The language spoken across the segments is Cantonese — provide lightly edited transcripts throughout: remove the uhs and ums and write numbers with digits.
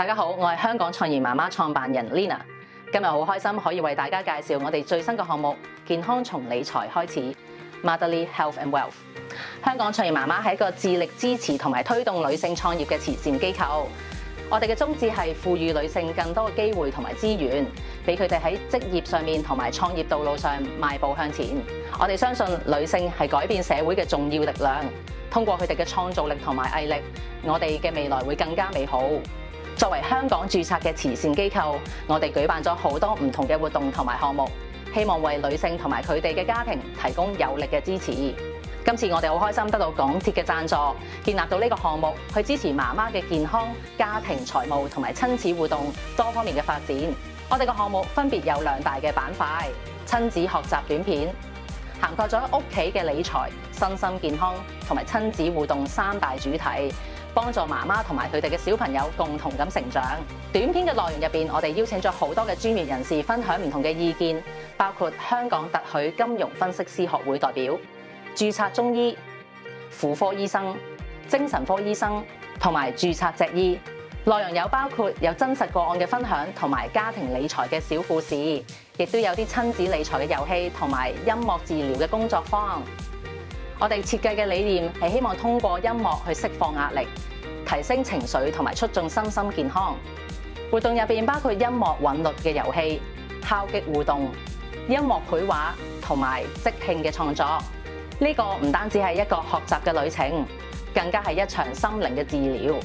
大家好，我係香港創業媽媽創辦人 Lina。今日好開心可以為大家介紹我哋最新嘅項目——健康從理財開始 Motherly Health and Wealth。香港創業媽媽係一個致力支持同埋推動女性創業嘅慈善機構。我哋嘅宗旨係賦予女性更多嘅機會同埋資源，俾佢哋喺職業上面同埋創業道路上邁步向前。我哋相信女性係改變社會嘅重要力量，通過佢哋嘅創造力同埋毅力，我哋嘅未來會更加美好。作為香港註冊嘅慈善機構，我哋舉辦咗好多唔同嘅活動同埋項目，希望為女性同埋佢哋嘅家庭提供有力嘅支持。今次我哋好開心得到港鐵嘅贊助，建立到呢個項目，去支持媽媽嘅健康、家庭、財務同埋親子互動多方面嘅發展。我哋嘅項目分別有兩大嘅板塊：親子學習短片，涵蓋咗屋企嘅理財、身心健康同埋親子互動三大主題，幫助媽媽同埋佢哋嘅小朋友共同咁成長。短片嘅內容入邊，我哋邀請咗好多嘅專業人士分享唔同嘅意見，包括香港特許金融分析師學會代表、註冊中醫、婦科醫生、精神科醫生同埋註冊脊醫。內容有包括有真實個案嘅分享同埋家庭理財嘅小故事，亦都有啲親子理財嘅遊戲同埋音樂治療嘅工作坊。我哋設計嘅理念係希望通過音樂去釋放壓力，提升情緒同埋促進身心健康。活動入邊包括音樂韻律嘅遊戲、敲擊互動、音樂繪畫同埋即興嘅創作。呢個唔單止係一個學習嘅旅程，更加係一場心靈嘅治療。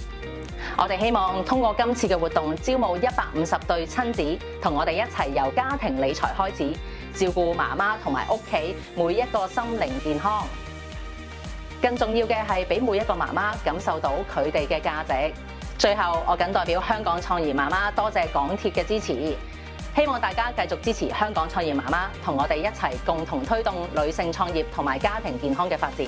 我哋希望通過今次嘅活動，招募150對親子，同我哋一齊由家庭理財開始，照顧媽媽同埋屋企每一個心靈健康。更重要嘅係俾每一個媽媽感受到佢哋嘅價值。最後，我謹代表香港創業媽媽多謝港鐵嘅支持，希望大家繼續支持香港創業媽媽，同我哋一齊共同推動女性創業同埋家庭健康嘅發展。